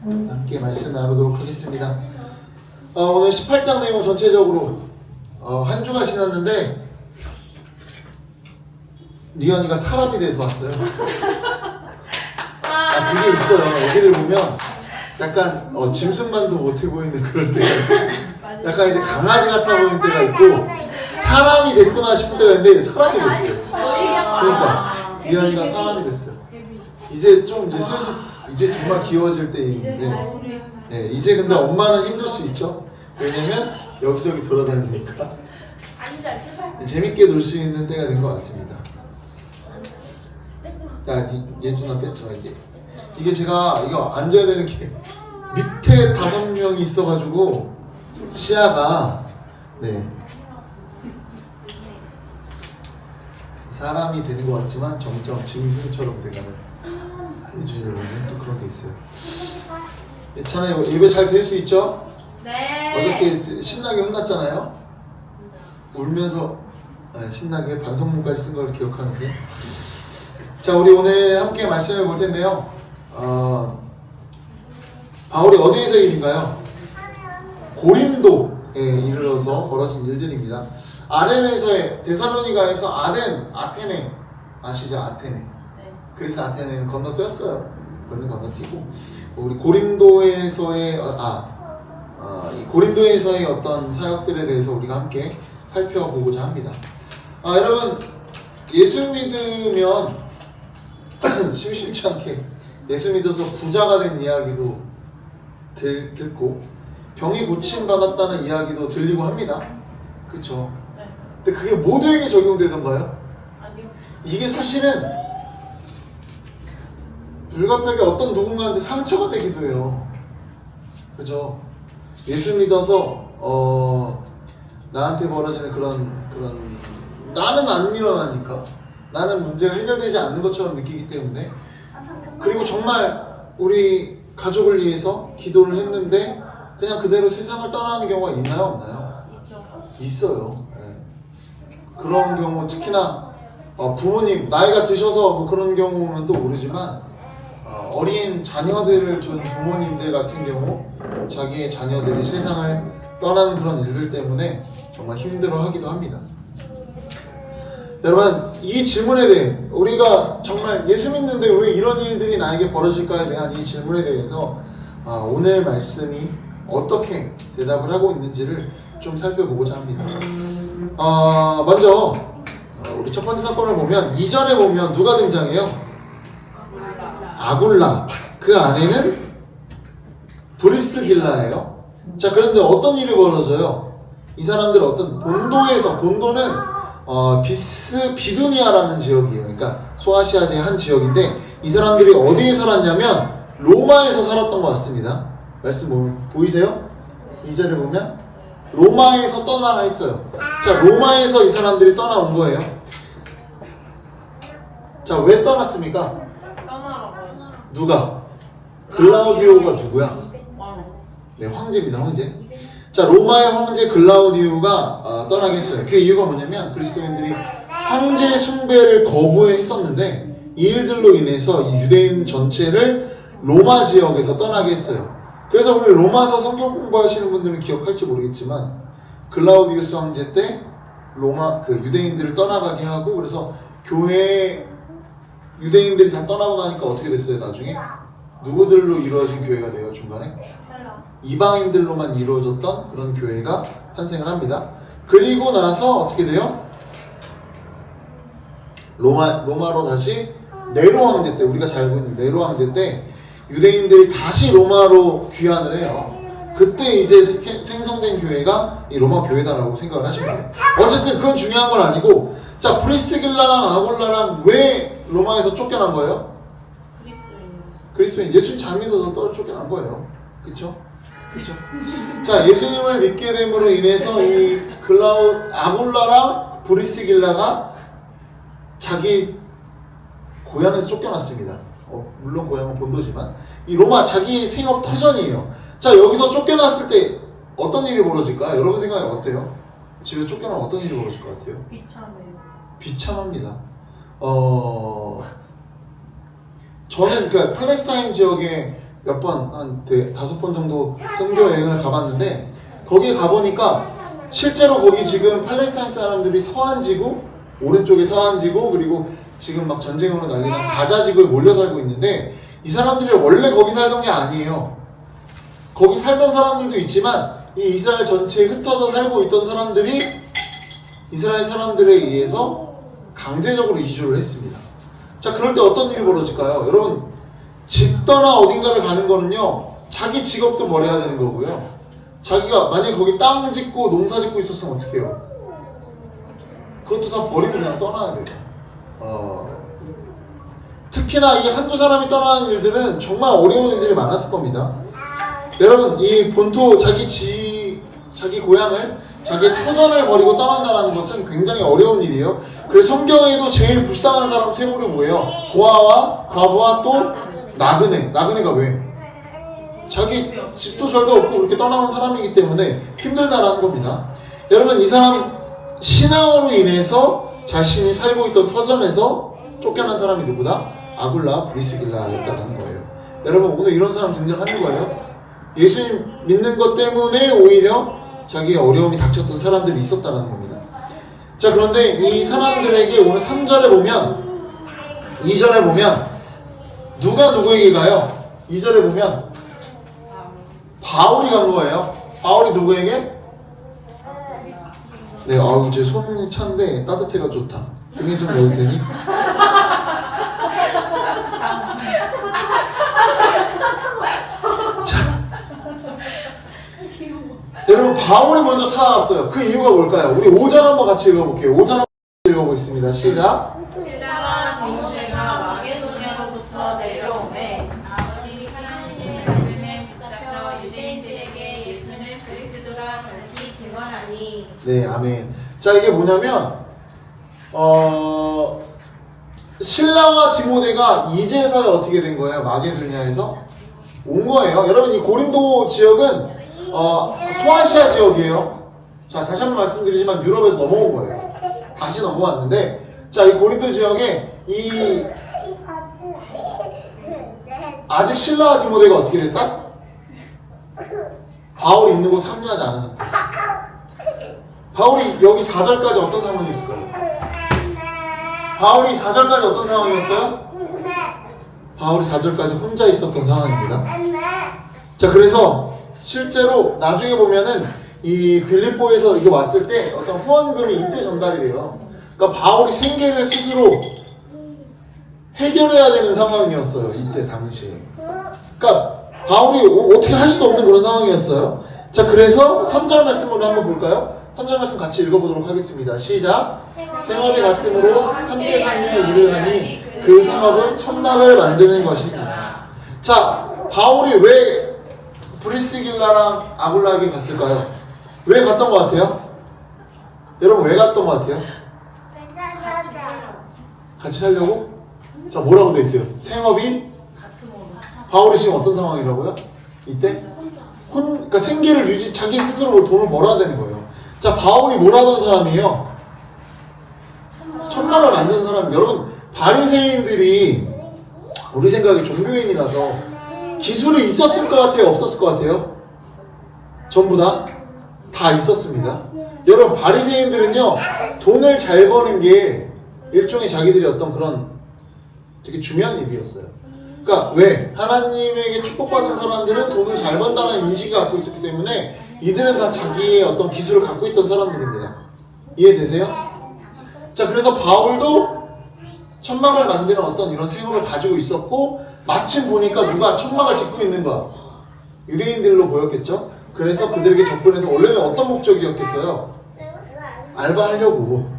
함께 말씀 나누도록 하겠습니다. 오늘 18장 내용 전체적으로 한 주가 지났는데 리언이가 사람이 돼서 왔어요. 그게 있어요. 여기를 보면 약간 짐승만도 못해 보이는 그럴 때가 있고 약간 이제 강아지 같아 보이는 때가 있고 사람이 됐구나 싶을 때가 있는데 사람이 됐어요. 그러니까 리언이가 사람이 됐어요. 이제 좀 이제 슬슬 이제 정말 귀여워질 때인데 네, 이제 근데 엄마는 힘들 수 있죠. 왜냐면 여기저기 돌아다니니까 재밌게 놀 수 있는 때가 된 것 같습니다. 야, 예준아 뺐지 마. 이게 제가 이거 앉아야 되는 게 밑에 5명이 있어가지고 시야가 네 사람이 되는 것 같지만 점점 짐승처럼 돼가는 예준이를 보면 또 그런 게 있어요. 예찬아 예배 잘 드릴 수 있죠? 네. 어저께 신나게 혼났잖아요. 울면서 신나게 반성문까지 쓴 걸 기억하는데. 자, 우리 오늘 함께 말씀을 볼 텐데요. 바울이 어디에서 일인가요? 고린도에 이르러서 벌어진 일들입니다. 아덴에서의 데살로니가에서 아테네 아시죠? 아테네. 그래서 아테네는 건너뛰었어요. 건너뛰고 우리 고린도에서의 이 고린도에서의 어떤 사역들에 대해서 우리가 함께 살펴보고자 합니다. 여러분 예수 믿으면 심심치 않게 예수 믿어서 부자가 된 이야기도 듣고 병이 고침받았다는 이야기도 들리고 합니다. 그렇죠? 근데 그게 모두에게 적용되던가요? 아니요. 이게 사실은 불가피하게 어떤 누군가한테 상처가 되기도 해요. 그죠? 예수 믿어서 나한테 벌어지는 그런 나는 안 일어나니까 나는 문제가 해결되지 않는 것처럼 느끼기 때문에 그리고 정말 우리 가족을 위해서 기도를 했는데 그냥 그대로 세상을 떠나는 경우가 있나요? 없나요? 있어요. 네. 그런 경우 특히나 부모님 나이가 드셔서 뭐 그런 경우는 또 모르지만 어린 자녀들을 둔 부모님들 같은 경우 자기의 자녀들이 세상을 떠나는 그런 일들 때문에 정말 힘들어하기도 합니다. 여러분 이 질문에 대해 우리가 정말 예수 믿는데 왜 이런 일들이 나에게 벌어질까에 대한 이 질문에 대해서 오늘 말씀이 어떻게 대답을 하고 있는지를 좀 살펴보고자 합니다. 먼저 우리 첫 번째 사건을 보면 이전에 보면 누가 등장해요? 아굴라. 그 안에는 브리스길라예요. 자, 그런데 어떤 일이 벌어져요? 이 사람들 어떤 본도는 비두니아라는 지역이에요. 그러니까 소아시아의 한 지역인데 이 사람들이 어디에 살았냐면 로마에서 살았던 것 같습니다. 말씀 보이세요? 2절에 보면 로마에서 떠나라 했어요. 자, 로마에서 이 사람들이 떠나온 거예요. 자, 왜 떠났습니까? 누가? 글라우디오가 누구야? 네, 황제입니다. 황제. 자, 로마의 황제 글라우디오가 떠나게 했어요. 그 이유가 뭐냐면 그리스도인들이 황제 숭배를 거부했었는데 이 일들로 인해서 이 유대인 전체를 로마 지역에서 떠나게 했어요. 그래서 우리 로마서 성경 공부하시는 분들은 기억할지 모르겠지만 글라우디우스 황제 때 로마 유대인들을 떠나가게 하고 그래서 교회 유대인들이 다 떠나고 나니까 어떻게 됐어요? 나중에 누구들로 이루어진 교회가 돼요? 중간에 이방인들로만 이루어졌던 그런 교회가 탄생을 합니다. 그리고 나서 어떻게 돼요? 로마로 다시 네로 황제 때 우리가 잘 알고 있는 네로 황제 때 유대인들이 다시 로마로 귀환을 해요. 그때 이제 생성된 교회가 이 로마 교회다라고 생각을 하시면 돼요. 어쨌든 그건 중요한 건 아니고 자, 브리스길라랑 아굴라랑 왜 로마에서 쫓겨난 거예요? 그리스도인. 예수님 잘 믿어서 쫓겨난 거예요. 그쵸? 자, 예수님을 믿게 됨으로 인해서 이 아굴라랑 브리스길라가 자기 고향에서 쫓겨났습니다. 물론 고향은 본도지만 이 로마 자기 생업 터전이에요. 자, 여기서 쫓겨났을 때 어떤 일이 벌어질까? 여러분 생각에 어때요? 집에 쫓겨나면 어떤 일이 벌어질 것 같아요? 비참합니다. 저는 그 팔레스타인 지역에 몇 번, 한 5번 정도 선교 여행을 가봤는데, 거기에 가보니까 실제로 거기 지금 팔레스타인 사람들이 서한 지구, 오른쪽에 서한 지구, 그리고 지금 막 전쟁으로 난리난 가자 지구에 몰려 살고 있는데, 이 사람들이 원래 거기 살던 게 아니에요. 거기 살던 사람들도 있지만 이 이스라엘 전체에 흩어져 살고 있던 사람들이 이스라엘 사람들에 의해서 강제적으로 이주를 했습니다. 자, 그럴 때 어떤 일이 벌어질까요? 여러분, 집 떠나 어딘가를 가는 거는요, 자기 직업도 버려야 되는 거고요. 자기가 만약에 거기 땅 짓고 농사 짓고 있었으면 어떻게 해요? 그것도 다 버리고 그냥 떠나야 돼요. 특히나 이 한두 사람이 떠나는 일들은 정말 어려운 일들이 많았을 겁니다. 여러분, 이 본토, 자기 고향을, 자기의 터전을 버리고 떠난다는 것은 굉장히 어려운 일이에요. 그래서 성경에도 제일 불쌍한 사람 세 부류 뭐예요? 고아와 과부와 또 나그네. 나그네가 왜? 자기 집도 절도 없고 그렇게 떠나온 사람이기 때문에 힘들다라는 겁니다. 여러분, 이 사람 신앙으로 인해서 자신이 살고 있던 터전에서 쫓겨난 사람이 누구다? 아굴라 브리스길라였다는 거예요. 여러분, 오늘 이런 사람 등장하는 거예요. 예수님 믿는 것 때문에 오히려 자기의 어려움이 닥쳤던 사람들이 있었다는 겁니다. 자, 그런데 이 사람들에게 오늘 3절에 보면, 2절에 보면 누가 누구에게 가요? 2절에 보면 바울이 간 거예요. 바울이 누구에게? 네, 아우, 제 손이 찬데 따뜻해가 좋다. 등에 좀 넣을 테니. 자, 여러분, 바울이 먼저 찾아왔어요. 그 이유가 뭘까요? 우리 5절 한번 같이 읽어볼게요. 5절 한번 읽어보겠습니다. 시작. 실라와 디모데가 마게도냐로부터 내려오매 아버지 하나님의 말씀에 붙잡혀 유대인들에게 예수는 그리스도라 밝히 증언하니. 네, 아멘. 자, 이게 뭐냐면 실라와 디모데가 이제서야 어떻게 된 거예요? 마게도냐에서 온 거예요. 여러분, 이 고린도 지역은 소아시아 지역이에요. 자, 다시 한번 말씀드리지만 유럽에서 넘어온 거예요. 다시 넘어왔는데, 자, 이 고린도 지역에 아직 실라와 디모데가 어떻게 됐다? 바울이 있는 곳 합류하지 않은 상태. 바울이 여기 4절까지 어떤 상황이었을까요? 바울이 4절까지 어떤 상황이었어요? 바울이 4절까지 혼자 있었던 상황입니다. 자, 그래서 실제로 나중에 보면은 이 빌립보에서 이거 왔을 때 어떤 후원금이 이때 전달이 돼요. 그러니까 바울이 생계를 스스로 해결해야 되는 상황이었어요. 이때 당시에. 그러니까 바울이 어떻게 할 수 없는 그런 상황이었어요. 자, 그래서 3절 말씀으로 한번 볼까요? 3절 말씀 같이 읽어보도록 하겠습니다. 시작. 생업이 같음으로 함께 살며 일을 하니 그 생업은 천막을 만드는 것이다. 자, 바울이 왜 브리스길라랑 아굴라에게 갔을까요? 왜 갔던 것 같아요? 여러분, 왜 갔던 것 같아요? 같이 살려고? 자, 뭐라고 돼 있어요? 생업이? 바울이 지금 어떤 상황이라고요? 이때? 그러니까 생계를 자기 스스로 돈을 벌어야 되는 거예요. 자, 바울이 뭘 하던 사람이에요? 천막을 만드는 사람. 여러분, 바리새인들이 우리 생각에 종교인이라서 기술이 있었을 것 같아요? 없었을 것 같아요? 전부 다 있었습니다. 여러분, 바리새인들은요, 돈을 잘 버는 게 일종의 자기들이 어떤 그런 되게 중요한 일이었어요. 그러니까 왜? 하나님에게 축복받은 사람들은 돈을 잘 번다는 인식을 갖고 있었기 때문에 이들은 다 자기의 어떤 기술을 갖고 있던 사람들입니다. 이해되세요? 자, 그래서 바울도 천막을 만드는 어떤 이런 생업을 가지고 있었고, 마침 보니까 누가 천막을 짓고 있는 거야. 유대인들로 보였겠죠? 그래서 그들에게 접근해서 원래는 어떤 목적이었겠어요? 알바하려고.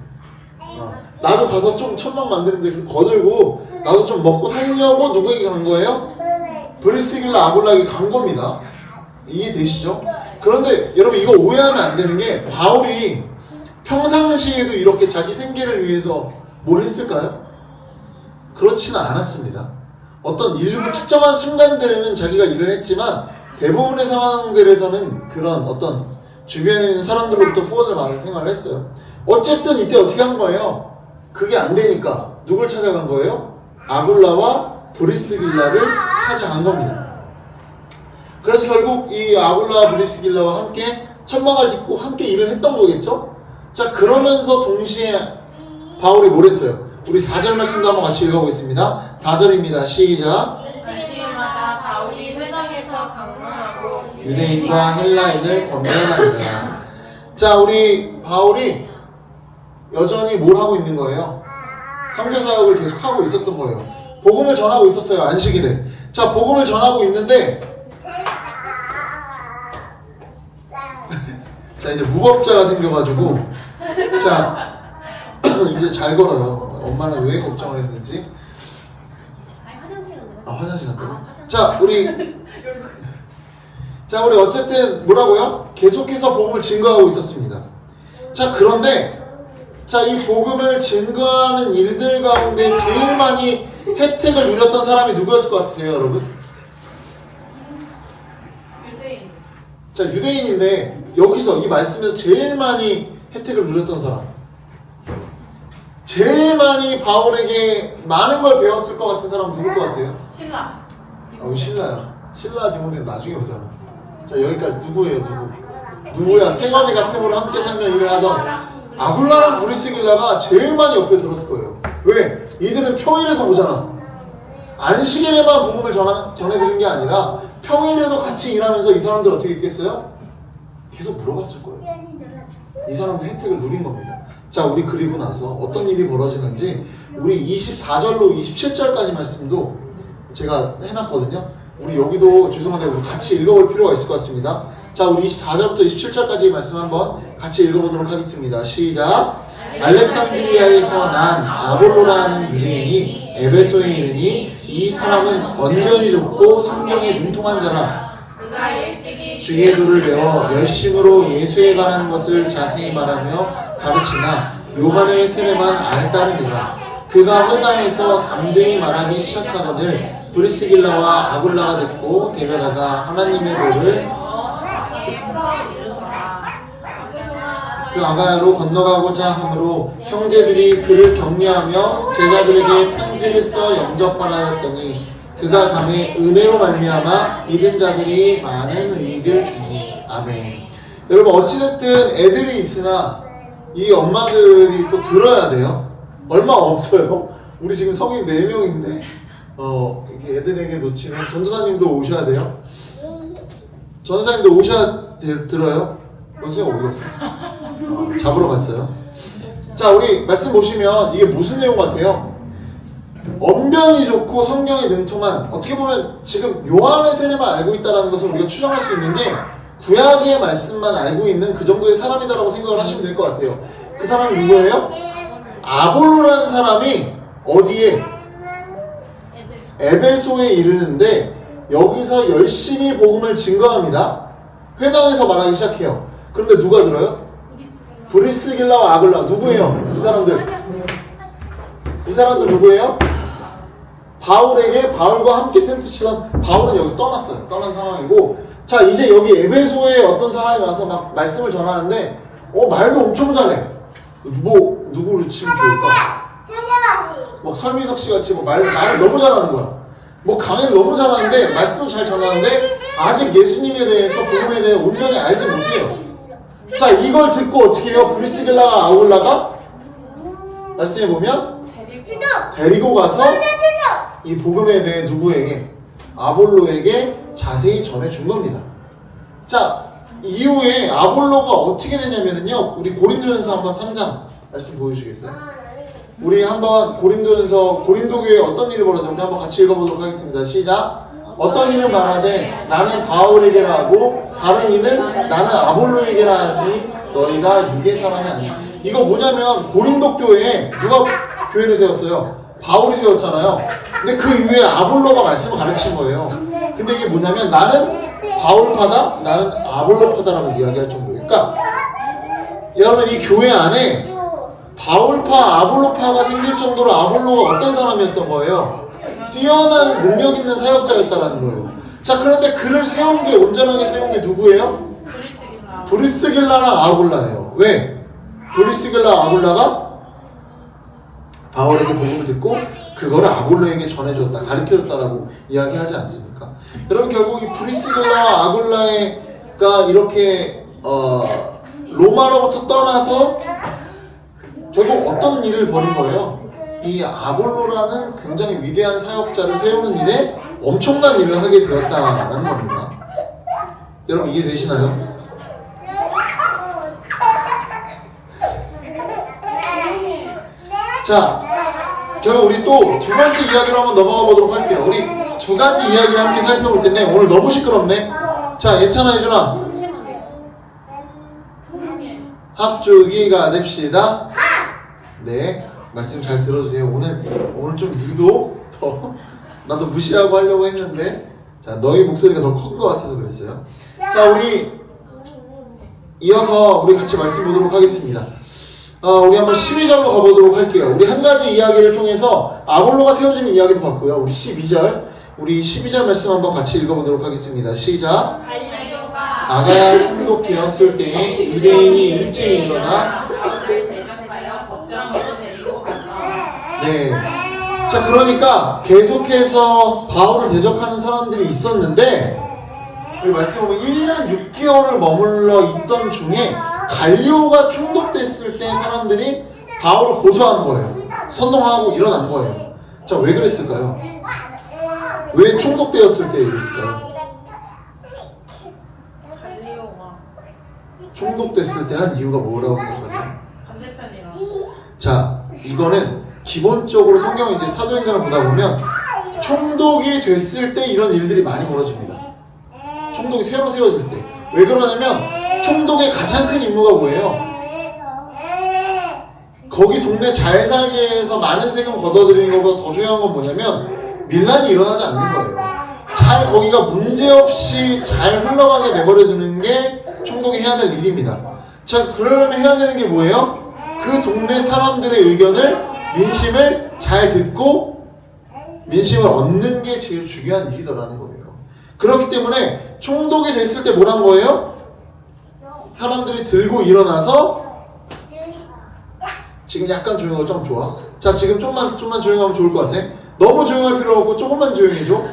나도 가서 좀 천막 만드는데 거들고 나도 좀 먹고 살려고 누구에게 간 거예요? 브리스길라 아굴라에게 간 겁니다. 이해되시죠? 그런데 여러분, 이거 오해하면 안 되는 게, 바울이 평상시에도 이렇게 자기 생계를 위해서 뭘 했을까요? 그렇지는 않았습니다. 어떤 일부 특정한 순간들에는 자기가 일을 했지만 대부분의 상황들에서는 그런 어떤 주변에 있는 사람들로부터 후원을 받은 생활을 했어요. 어쨌든 이때 어떻게 한 거예요? 그게 안 되니까 누굴 찾아간 거예요? 아굴라와 브리스길라를 찾아간 겁니다. 그래서 결국 이 아굴라와 브리스길라와 함께 천막을 짓고 함께 일을 했던 거겠죠? 자, 그러면서 동시에 바울이 뭘 했어요? 우리 4절 말씀도 한번 같이 읽어보겠습니다. 4절입니다. 시작. 시기마다 바울이 회당에서 강론하고 유대인과 헬라인을 권면하니라. 자, 우리 바울이 여전히 뭘 하고 있는 거예요? 선교 사역을 계속 하고 있었던 거예요. 복음을 전하고 있었어요. 안식일에. 자, 복음을 전하고 있는데 자, 이제 무법자가 생겨가지고 자, 이제 잘 걸어요. 엄마는 왜 걱정을 했는지. 화장실 간다고? 자, 우리 어쨌든 뭐라고요? 계속해서 복음을 증거하고 있었습니다. 자, 그런데 자, 이 복음을 증거하는 일들 가운데 제일 많이 혜택을 누렸던 사람이 누구였을 것 같으세요, 여러분? 유대인. 자, 유대인인데 여기서 이 말씀에서 제일 많이 혜택을 누렸던 사람, 제일 많이 바울에게 많은 걸 배웠을 것 같은 사람 누굴 것 같아요? 신라. 여기 신라야. 신라 디모데는 나중에 오잖아. 자, 여기까지 누구예요? 누구야? 생업이 같음으로 함께 살며 일을 하던 아굴라랑 브리스길라가 제일 많이 옆에 들었을 거예요. 왜? 이들은 평일에도 오잖아. 안식일에만 복음을 전해드린 게 아니라 평일에도 같이 일하면서 이 사람들 어떻게 있겠어요? 계속 물어봤을 거예요. 이 사람들 혜택을 누린 겁니다. 자, 우리 그리고 나서 어떤 일이 벌어지는지 우리 24절로 27절까지 말씀도 제가 해놨거든요. 우리 여기도 죄송한데 우리 같이 읽어볼 필요가 있을 것 같습니다. 자, 우리 24절부터 27절까지 말씀 한번 같이 읽어보도록 하겠습니다. 시작. 알렉산드리아에서 난 아볼로라는 유대인이 에베소에 이르니 이 사람은 언변이 좁고 성경에 능통한 자라. 그가 일찍이 주의 도를 배워 열심으로 예수에 관한 것을 자세히 말하며 가르치나 요한의 세례만 알 따름이라. 그가 회당에서 담대히 말하기 시작하거늘 브리스길라와 아굴라가 듣고 데려다가 하나님의 도를 그 아가야로 건너가고자 하므로 형제들이 그를 격려하며 제자들에게 편지를 써 영접하라였더니 그가 감에 은혜로 말미암아 믿은 자들이 많은 의익을 주니. 아멘. 여러분, 어찌됐든 애들이 있으나 이 엄마들이 또 들어야 돼요. 얼마 없어요. 우리 지금 성인 4명인데 이게 애들에게 놓치면 전도사님도 오셔야 돼요. 전도사님도 오셔야 들어요. 전도사님 어디 갔어요? 잡으러 갔어요. 자, 우리 말씀 보시면 이게 무슨 내용 같아요? 언변이 좋고 성경에 능통한, 어떻게 보면 지금 요한의 세례만 알고 있다는 것을 우리가 추정할 수 있는 게 구약의 말씀만 알고 있는 그 정도의 사람이다라고 생각을 하시면 될 것 같아요. 그 사람이 누구예요? 아볼로라는 사람이 어디에? 에베소에 이르는데 여기서 열심히 복음을 증거합니다. 회당에서 말하기 시작해요. 그런데 누가 들어요? 브리스길라와 아굴라. 누구예요? 이 사람들. 이 사람들 누구예요? 바울과 함께 텐트 치던 바울은 여기서 떠났어요. 떠난 상황이고, 자, 이제 여기 에베소에 어떤 사람이 와서 막 말씀을 전하는데 말도 엄청 잘해. 뭐 누구를 치면 좋을까? 막 설미석 씨 같이 말을 너무 잘하는 거야. 뭐 강의를 너무 잘하는데 말씀은 잘 전하는데 아직 예수님에 대해서 복음에 대해 온전히 알지 못해요. 자, 이걸 듣고 어떻게 해요? 브리스길라와 아굴라가 말씀해 보면 데리고 가서 이 복음에 대해 누구에게? 아볼로에게 자세히 전해준 겁니다. 자, 이후에 아볼로가 어떻게 되냐면요, 우리 고린도전서 한번 3장 말씀 보여주시겠어요? 우리 한번 고린도 교회에 어떤 일이 벌어졌는지 한번 같이 읽어보도록 하겠습니다. 시작. 어떤 이는 말하되 나는 바울에게라 하고 다른 이는 나는 아볼로에게라 하니 너희가 육의 사람이 아니야. 이거 뭐냐면 고린도 교회에 누가 교회를 세웠어요? 바울이 세웠잖아요. 근데 그 이후에 아볼로가 말씀을 가르친 거예요. 근데 이게 뭐냐면 나는 바울파다, 나는 아볼로파다라고 이야기할 정도예요. 그러니까 여러분, 이 교회 안에 바울파, 아볼로파가 생길 정도로 아볼로가 어떤 사람이었던 거예요? 뛰어난 능력 있는 사역자였다라는 거예요. 자, 그런데 그를 온전하게 세운 게 누구예요? 브리스길라랑 아굴라예요. 왜? 브리스길라, 아굴라가 바울에게 복음을 듣고 그거를 아굴라에게 전해줬다, 가르쳐줬다라고 이야기하지 않습니까? 여러분 결국 이 브리스길라와 아굴라가 이렇게 로마로부터 떠나서 결국 어떤 일을 벌인 거예요? 이 아볼로라는 굉장히 위대한 사역자를 세우는 일에 엄청난 일을 하게 되었다는 겁니다. 여러분 이해되시나요? 자, 결국 우리 또 두 번째 이야기로 한번 넘어가 보도록 할게요. 우리 두 가지 이야기를 함께 살펴볼 텐데 오늘 너무 시끄럽네. 자, 예찬아, 예준아, 잠시만요. 조용히 해. 합주기가 됩시다. 네, 말씀 잘 들어주세요. 오늘 좀 유독 더 나도 무시하고 하려고 했는데, 자, 너희 목소리가 더 큰 것 같아서 그랬어요. 자, 우리 이어서 우리 같이 말씀 보도록 하겠습니다. 우리 한번 12절로 가보도록 할게요. 우리 한 가지 이야기를 통해서 아볼로가 세워지는 이야기도 봤고요. 우리 12절 말씀 한번 같이 읽어보도록 하겠습니다. 시작. 갈리오가 아가야 총독되었을 때에 유대인이 일찍 일어나 바울을 대적하여 법정으로 데리고 가서 네. 자, 그러니까 계속해서 바울을 대적하는 사람들이 있었는데, 우리 말씀 보면 1년 6개월을 머물러 있던 중에 갈리오가 총독됐을 때 사람들이 바울을 고소한 거예요. 선동하고 일어난 거예요. 자, 왜 그랬을까요? 왜 총독되었을 때 이랬을까요? 갈리오가 총독됐을 때 한 이유가 뭐라고 생각하세요? 반대편이라. 자, 이거는 기본적으로 성경 이제 사도행전을 보다 보면 총독이 됐을 때 이런 일들이 많이 벌어집니다. 총독이 새로 세워질 때. 왜 그러냐면 총독의 가장 큰 임무가 뭐예요? 거기 동네 잘 살게 해서 많은 세금 걷어들이는 것보다 더 중요한 건 뭐냐면 밀란이 일어나지 않는 거예요. 잘 거기가 문제없이 잘 흘러가게 내버려두는 게 총독이 해야 될 일입니다. 자, 그러려면 해야 되는 게 뭐예요? 그 동네 사람들의 의견을, 민심을 잘 듣고 민심을 얻는 게 제일 중요한 일이더라는 거예요. 그렇기 때문에 총독이 됐을 때 뭘 한 거예요? 사람들이 들고 일어나서, 지금 약간 조용하고 좀 좋아. 자, 지금 좀만 조용하면 좋을 것 같아. 너무 조용할 필요 없고 조금만 조용해줘.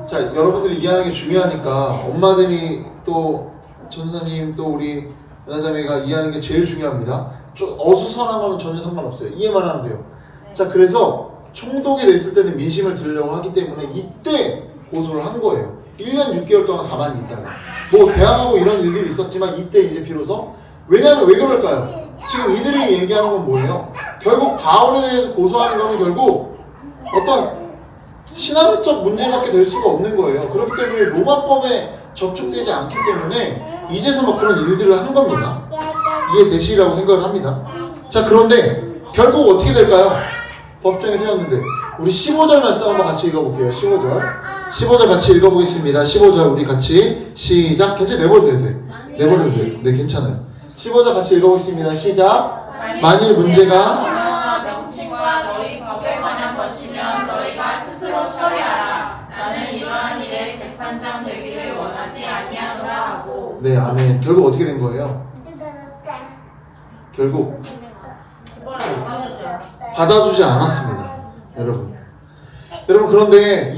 자, 여러분들이 이해하는 게 중요하니까 엄마들이 또 전사님 또 우리 은하자매가 이해하는 게 제일 중요합니다. 좀 어수선한 거는 전혀 상관없어요. 이해만 하면 돼요. 자, 그래서 총독이 됐을 때는 민심을 들으려고 하기 때문에 이때 고소를 한 거예요. 1년 6개월 동안 가만히 있다가. 뭐 대항하고 이런 일들이 있었지만 이때 이제 비로소. 왜냐하면 왜 그럴까요? 지금 이들이 얘기하는 건 뭐예요? 결국 바울에 대해서 고소하는 거는 결국 어떤 신앙적 문제밖에 될 수가 없는 거예요. 그렇기 때문에 로마법에 접촉되지 않기 때문에 이제서 막 그런 일들을 한 겁니다. 이해되시라고 생각을 합니다. 자, 그런데 결국 어떻게 될까요? 법정에 세웠는데 우리 15절 말씀 한번 같이 읽어볼게요. 15절 같이 읽어보겠습니다. 15절 우리 같이 시작. 괜찮아, 내버려도 돼. 네, 괜찮아요. 15절 같이 읽어보겠습니다. 시작. 만일 문제가 명령과 명칭과 너희 법에 관한 것이면 너희가 스스로 처리하라. 나는 이러한 일에 재판장 되기를 원하지 아니하노라 하고. 네, 아멘. 결국 어떻게 된 거예요? 결국 그걸 받아주세요. 받아주지 않았습니다. 여러분 그런데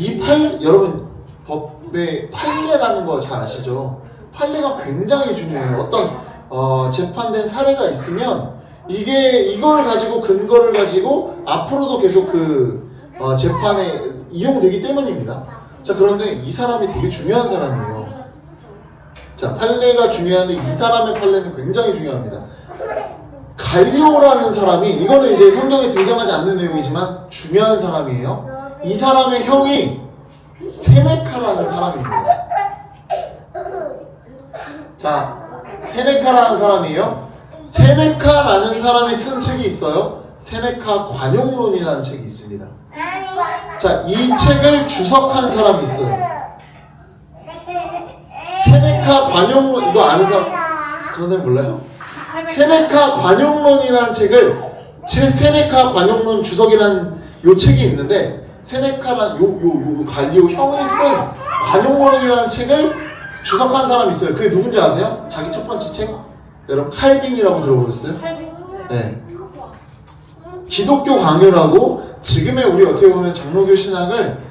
여러분 법의 판례라는 거 잘 아시죠? 판례가 굉장히 중요해요. 어떤 재판된 사례가 있으면 이걸 가지고 근거를 가지고 앞으로도 계속 그 재판에 이용되기 때문입니다. 자, 그런데 이 사람이 되게 중요한 사람이에요. 자, 판례가 중요한데 이 사람의 판례는 굉장히 중요합니다. 갈리오라는 사람이, 이거는 이제 성경에 등장하지 않는 내용이지만 중요한 사람이에요. 이 사람의 형이 세네카라는 사람입니다. 자, 세네카라는 사람이에요. 세네카라는 사람이 쓴 책이 있어요. 세네카 관용론이라는 책이 있습니다. 자, 이 책을 주석한 사람이 있어요. 세네카 관용론, 이거 아는 사람? 선생님 몰라요? 세네카 관용론이라는 책을, 세네카 관용론 주석이라는 요 책이 있는데, 세네카란 요 갈리오 형이 쓴 관용론이라는 책을 주석한 사람이 있어요. 그게 누군지 아세요? 자기 첫 번째 책? 여러분 칼빈이라고 들어보셨어요? 네. 기독교 강요라고 지금의 우리 어떻게 보면 장로교 신학을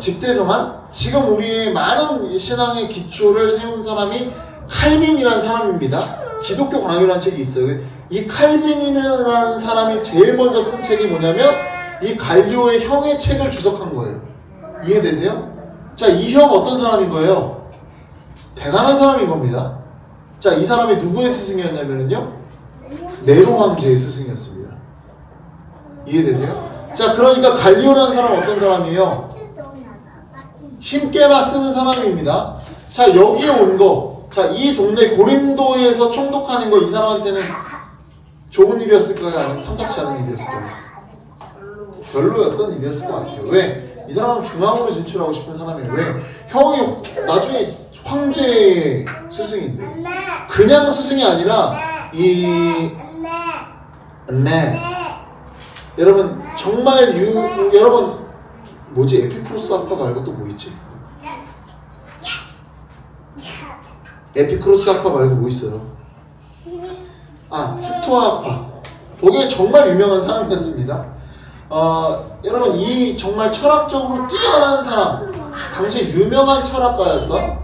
집대성한 지금 우리의 많은 신앙의 기초를 세운 사람이 칼빈이라는 사람입니다. 기독교 강요라는 책이 있어요. 이 칼빈이라는 사람이 제일 먼저 쓴 책이 뭐냐면 이 갈리오의 형의 책을 주석한 거예요. 이해되세요? 자, 이 형 어떤 사람인 거예요? 대단한 사람인 겁니다. 자, 이 사람이 누구의 스승이었냐면요, 네로 황제의 스승이었습니다. 이해되세요? 자, 그러니까 갈리오라는 사람은 어떤 사람이에요? 힘께나 쓰는 사람입니다. 자, 여기에 온 거, 자, 이 동네 고린도에서 총독하는 거 이 사람한테는 좋은 일이었을까요? 아니면 탐탁치 않은 일이었을까요? 별로였던 일이었을 것 같아요. 왜? 이 사람은 중앙으로 진출하고 싶은 사람이에요. 왜? 형이 나중에 황제의 스승인데 그냥 스승이 아니라 여러분 정말 여러분 뭐지? 에피쿠로스 학파 말고 또 뭐 있지? 에피쿠로스 학파 말고 뭐 있어요? 스토아 학파. 거기에 정말 유명한 사람이었습니다. 여러분 이 정말 철학적으로 뛰어난 사람, 당시 유명한 철학가였던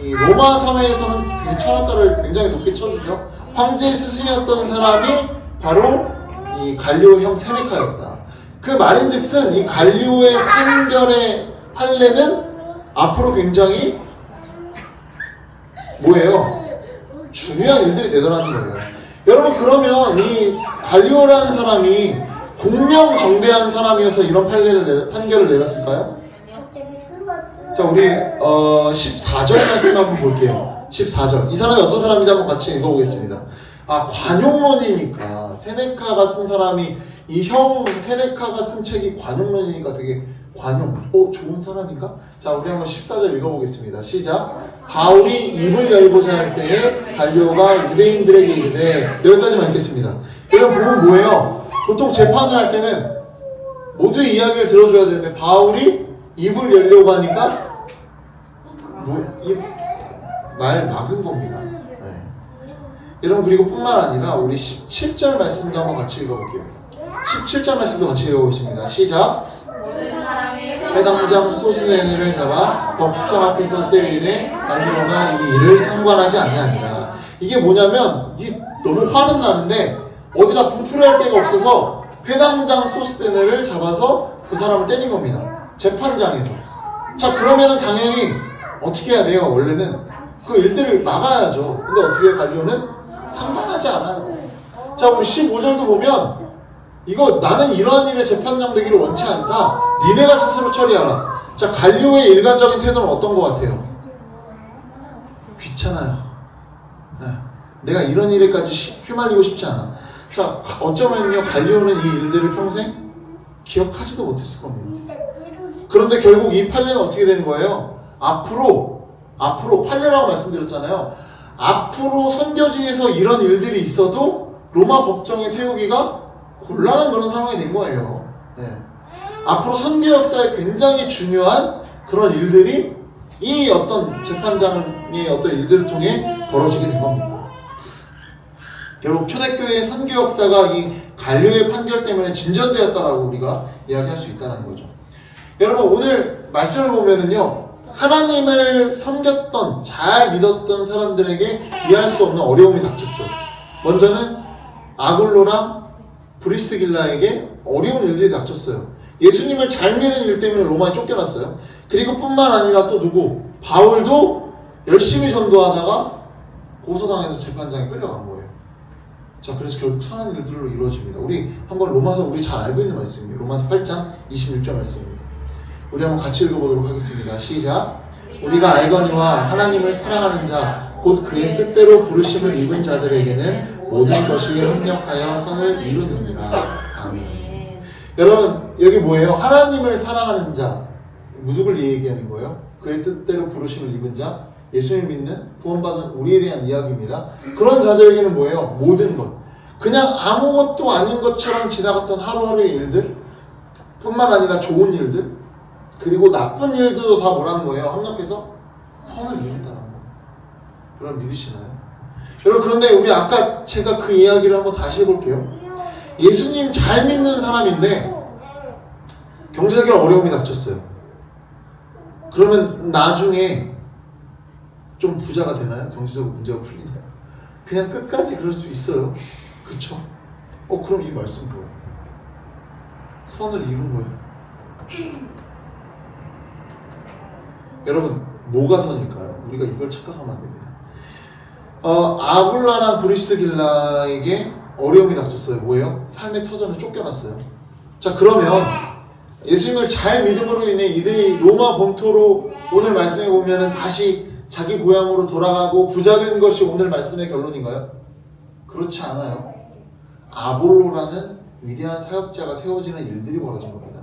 이 로마 사회에서는 그 철학가를 굉장히 높게 쳐주죠. 황제의 스승이었던 사람이 바로 이 갈리오 형 세네카였다. 그 말인즉슨 이 갈리오의 판례는 앞으로 굉장히 뭐예요? 중요한 일들이 되더라는 거예요. 여러분 그러면 이 갈리오라는 사람이 공명정대한 사람이어서 이런 판결을 내렸을까요? 자, 우리 14절 말씀 한번 볼게요. 14절. 이 사람이 어떤 사람인지 한번 같이 읽어보겠습니다. 관용론이니까 세네카가 쓴 사람이 이 형 세네카가 쓴 책이 관용론이니까 되게 좋은 사람인가? 자, 우리 한번 14절 읽어보겠습니다. 시작. 바울이 입을 열고자 할 때에 갈리오가 유대인들에게 이르되, 여기까지만 읽겠습니다. 여러분 보면 뭐예요? 보통 재판을 할 때는 모두의 이야기를 들어줘야 되는데 바울이 입을 열려고 하니까 말 막은 겁니다. 네. 여러분 그리고 뿐만 아니라 우리 17절 말씀도 한번 같이 읽어볼게요. 17절 말씀도 같이 읽어보겠습니다. 시작. 회당장 소스네를 잡아 법정 앞에서 때리되 갈리오가 이 일을 상관하지 아니하니라. 이게 뭐냐면 이게 너무 화는 나는데 어디다 분풀이할 데가 없어서 회당장 소스테네를 잡아서 그 사람을 때린 겁니다. 재판장에서. 자, 그러면은 당연히 어떻게 해야 돼요? 원래는 그 일들을 막아야죠. 근데 어떻게 갈리오는 상관하지 않아요. 자, 우리 15절도 보면 이거 나는 이러한 일에 재판장 되기를 원치 않다. 니네가 스스로 처리하라. 자, 갈리오의 일관적인 태도는 어떤 것 같아요? 귀찮아요. 네. 내가 이런 일에까지 휘말리고 싶지 않아. 자, 어쩌면요 갈리오는 이 일들을 평생 기억하지도 못했을 겁니다. 그런데 결국 이 판례는 어떻게 되는 거예요? 앞으로 판례라고 말씀드렸잖아요. 앞으로 선교지에서 이런 일들이 있어도 로마 법정에 세우기가 곤란한 그런 상황이 된 거예요. 네. 앞으로 선교 역사에 굉장히 중요한 그런 일들이 이 어떤 재판장의 어떤 일들을 통해 벌어지게 된 겁니다. 결국 초대교회의 선교 역사가 이 갈리오의 판결 때문에 진전되었다라고 우리가 이야기할 수 있다는 거죠. 여러분 오늘 말씀을 보면은요 하나님을 섬겼던 잘 믿었던 사람들에게 이해할 수 없는 어려움이 닥쳤죠. 먼저는 아굴로랑 브리스길라에게 어려운 일들이 닥쳤어요. 예수님을 잘 믿는 일 때문에 로마에 쫓겨났어요. 그리고 뿐만 아니라 또 누구? 바울도 열심히 전도하다가 고소당해서 재판장에 끌려간 거예요. 자, 그래서 결국 선한 일들로 이루어집니다. 우리 한번 로마서 우리 잘 알고 있는 말씀이에요. 로마서 8장 26절 말씀입니다. 우리 한번 같이 읽어보도록 하겠습니다. 시작. 우리가 알거니와 하나님을 사랑하는 자 곧 그의 뜻대로 부르심을 입은 자들에게는 모든 것이 협력하여 선을 이루느니라. 아멘. 여러분 여기 뭐예요? 하나님을 사랑하는 자 누구를 얘기하는 거예요? 그의 뜻대로 부르심을 입은 자, 예수를 믿는 구원받은 우리에 대한 이야기입니다. 그런 자들에게는 뭐예요? 모든 것. 그냥 아무것도 아닌 것처럼 지나갔던 하루하루의 일들 뿐만 아니라 좋은 일들 그리고 나쁜 일들도 다 뭐라는 거예요? 협력해서 선을 이룬다는 거. 여러분 믿으시나요? 여러분 그런데 우리 아까 제가 그 이야기를 한번 다시 해볼게요. 예수님 잘 믿는 사람인데 경제적인 어려움이 닥쳤어요. 그러면 나중에 좀 부자가 되나요? 경제적으로 문제가 풀리나요? 그냥 끝까지 그럴 수 있어요. 그쵸? 그럼 이 말씀 뭐예요? 선을 이룬 거예요. 여러분, 뭐가 선일까요? 우리가 이걸 착각하면 안 됩니다. 아굴라랑 브리스길라에게 어려움이 닥쳤어요. 뭐예요? 삶의 터전을 쫓겨났어요. 자, 그러면 예수님을 잘 믿음으로 인해 이들이 로마 본토로 오늘 말씀해 보면은 다시 자기 고향으로 돌아가고 부자 된 것이 오늘 말씀의 결론인가요? 그렇지 않아요. 아볼로라는 위대한 사역자가 세워지는 일들이 벌어진 겁니다.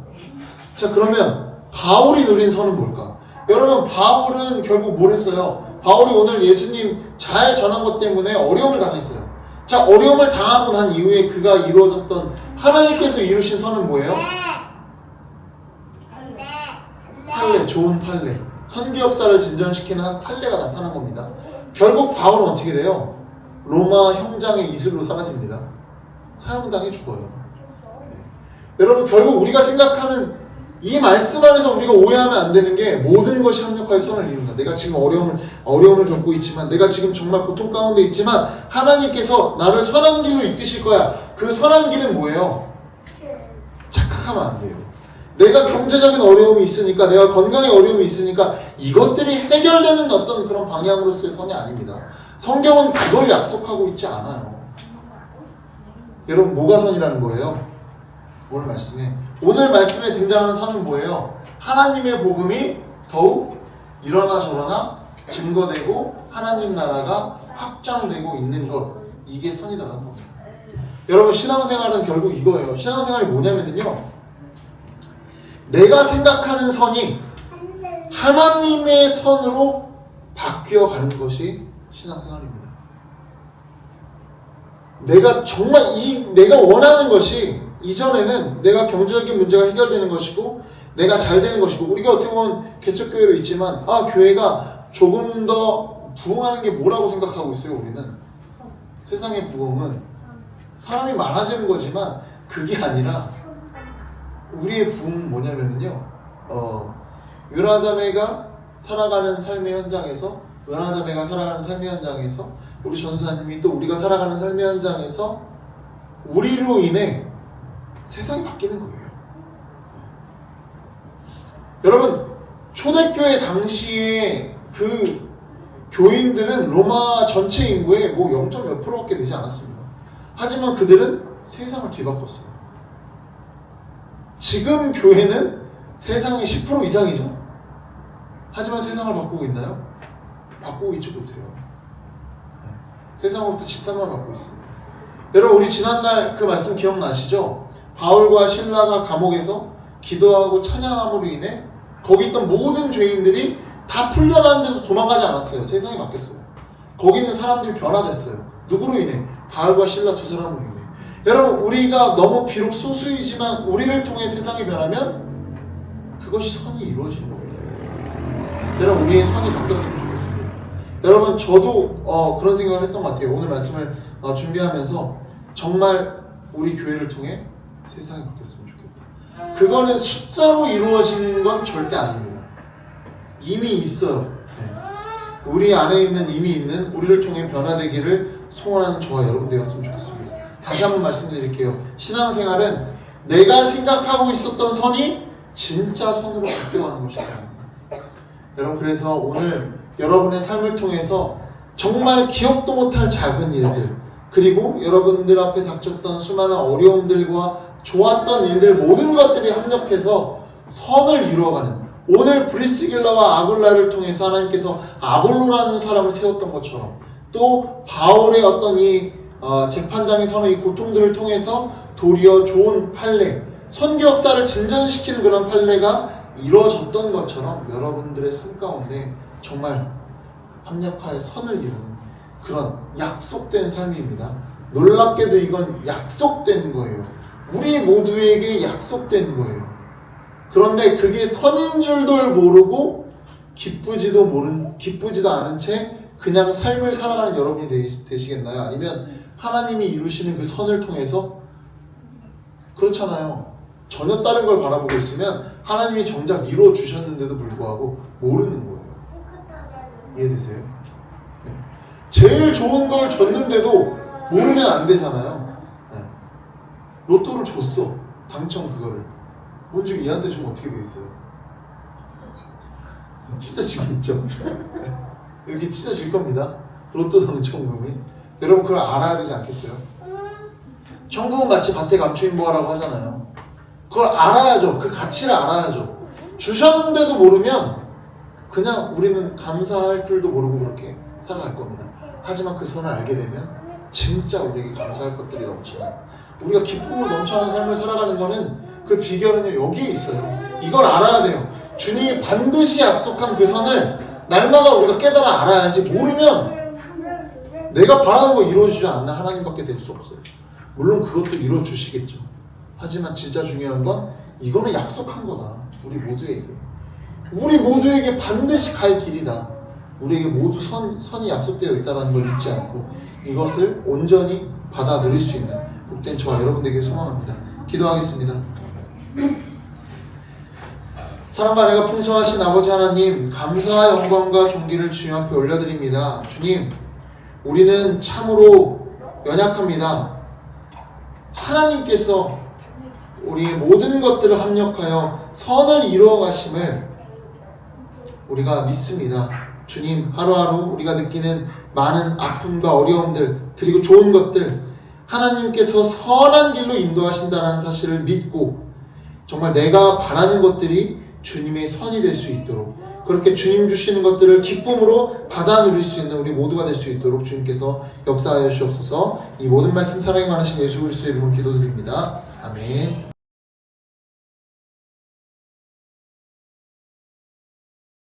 자, 그러면 바울이 누린 선은 뭘까? 여러분, 바울은 결국 뭘 했어요? 바울이 오늘 예수님 잘 전한 것 때문에 어려움을 당했어요. 자, 어려움을 당하고 난 이후에 그가 이루어졌던 하나님께서 이루신 선은 뭐예요? 판례, 좋은 판례. 선교 역사를 진전시키는 판례가 나타난 겁니다. 결국 바울은 어떻게 돼요? 로마 형장의 이슬로 사라집니다. 사형당해 죽어요. 네. 여러분, 결국 우리가 생각하는 이 말씀 안에서 우리가 오해하면 안 되는 게 모든 것이 합력하여 선을 이룬다. 내가 지금 어려움을 겪고 있지만, 내가 지금 정말 고통 가운데 있지만 하나님께서 나를 선한 길로 이끄실 거야. 그 선한 길은 뭐예요? 착각하면 안 돼요. 내가 경제적인 어려움이 있으니까, 내가 건강에 어려움이 있으니까 이것들이 해결되는 어떤 그런 방향으로서의 선이 아닙니다. 성경은 그걸 약속하고 있지 않아요. 여러분, 뭐가 선이라는 거예요? 오늘 말씀에 등장하는 선은 뭐예요? 하나님의 복음이 더욱 이러나 저러나 증거되고 하나님 나라가 확장되고 있는 것, 이게 선이라는 겁니다. 여러분, 신앙생활은 결국 이거예요. 신앙생활이 뭐냐면요, 내가 생각하는 선이 하나님의 선으로 바뀌어 가는 것이 신앙생활입니다. 내가 정말 내가 원하는 것이, 이전에는 내가 경제적인 문제가 해결되는 것이고 내가 잘 되는 것이고, 우리가 어떻게 보면 개척교회도 있지만 교회가 조금 더 부흥하는 게 뭐라고 생각하고 있어요. 우리는 세상의 부흥은 사람이 많아지는 거지만 그게 아니라, 우리의 부흥은 뭐냐면요, 유라자매가 살아가는 삶의 현장에서, 은하자매가 살아가는 삶의 현장에서, 우리 전사님이 또 우리가 살아가는 삶의 현장에서 우리로 인해 세상이 바뀌는 거예요. 여러분, 초대교회 당시에 그 교인들은 로마 전체 인구의 뭐 0.몇 %밖에 되지 않았습니다. 하지만 그들은 세상을 뒤바꿨어요. 지금 교회는 세상의 10% 이상이죠. 하지만 세상을 바꾸고 있나요? 바꾸고 있지 못해요. 세상으로부터 집단만 받고 있습니다. 여러분, 우리 지난날 그 말씀 기억나시죠? 바울과 신라가 감옥에서 기도하고 찬양함으로 인해 거기 있던 모든 죄인들이 다 풀려났는데도 도망가지 않았어요. 세상이 바뀌었어요. 거기 있는 사람들이 변화됐어요. 누구로 인해? 바울과 신라 두 사람으로 인해. 여러분, 우리가 너무 비록 소수이지만 우리를 통해 세상이 변하면 그것이 선이 이루어지는 겁니다. 여러분, 우리의 선이 바뀌었으면 좋겠습니다. 여러분, 저도 그런 생각을 했던 것 같아요. 오늘 말씀을 준비하면서 정말 우리 교회를 통해 세상이 바뀌었으면 좋겠다. 그거는 숫자로 이루어지는 건 절대 아닙니다. 이미 있어요. 네. 우리 안에 있는, 이미 있는, 우리를 통해 변화되기를 소원하는 저와 여러분 되었으면 좋겠습니다. 다시 한번 말씀드릴게요. 신앙생활은 내가 생각하고 있었던 선이 진짜 선으로 바뀌어가는 것이다. 여러분, 그래서 오늘 여러분의 삶을 통해서 정말 기억도 못할 작은 일들, 그리고 여러분들 앞에 닥쳤던 수많은 어려움들과 좋았던 일들, 모든 것들이 합력해서 선을 이루어가는, 오늘 브리스길라와 아굴라를 통해서 하나님께서 아볼로라는 사람을 세웠던 것처럼, 또 바울의 어떤 이 재판장의 선의 이 고통들을 통해서 도리어 좋은 판례, 선교 역사를 진전시키는 그런 판례가 이루어졌던 것처럼 여러분들의 삶 가운데 정말 합력하여 선을 이루는 그런 약속된 삶입니다. 놀랍게도 이건 약속된 거예요. 우리 모두에게 약속된 거예요. 그런데 그게 선인 줄도 모르고 기쁘지도 않은 채 그냥 삶을 살아가는 여러분이 되시겠나요? 아니면 하나님이 이루시는 그 선을 통해서 그렇잖아요. 전혀 다른 걸 바라보고 있으면 하나님이 정작 이루어 주셨는데도 불구하고 모르는 거예요. 이해되세요? 네. 제일 좋은 걸 줬는데도 모르면 안 되잖아요. 네. 로또를 줬어. 당첨 그거를. 뭔지 얘한테 주면 어떻게 되겠어요? 찢어지겠죠. 네. 이렇게 찢어질 겁니다. 로또 당첨금이. 여러분 그걸 알아야 되지 않겠어요? 천국은 마치 밭의 감추인보화라고 하잖아요. 그걸 알아야죠. 그 가치를 알아야죠. 주셨는데도 모르면 그냥 우리는 감사할 줄도 모르고 그렇게 살아갈 겁니다. 하지만 그 선을 알게 되면 진짜 우리에게 감사할 것들이 넘치는, 우리가 기쁨으로 넘쳐나는 삶을 살아가는 거는 그 비결은요 여기에 있어요. 이걸 알아야 돼요. 주님이 반드시 약속한 그 선을 날마다 우리가 깨달아 알아야지, 모르면 내가 바라는 거 이루어지지 않는 하나님밖에 될 수 없어요. 물론 그것도 이루어주시겠죠. 하지만 진짜 중요한 건 이거는 약속한 거다. 우리 모두에게 반드시 갈 길이다. 우리에게 모두 선이 약속되어 있다는 걸 잊지 않고 이것을 온전히 받아 누릴 수 있는 복된 저와 여러분들에게 소망합니다. 기도하겠습니다. 사랑과 은혜가 풍성하신 아버지 하나님, 감사와 영광과 존귀를 주님 앞에 올려드립니다. 주님, 우리는 참으로 연약합니다. 하나님께서 우리의 모든 것들을 합력하여 선을 이루어 가심을 우리가 믿습니다. 주님, 하루하루 우리가 느끼는 많은 아픔과 어려움들, 그리고 좋은 것들, 하나님께서 선한 길로 인도하신다는 사실을 믿고 정말 내가 바라는 것들이 주님의 선이 될 수 있도록, 그렇게 주님 주시는 것들을 기쁨으로 받아 누릴 수 있는 우리 모두가 될 수 있도록 주님께서 역사하여 주시옵소서. 이 모든 말씀 사랑이 많으신 예수 그리스도의 이름으로 기도드립니다. 아멘.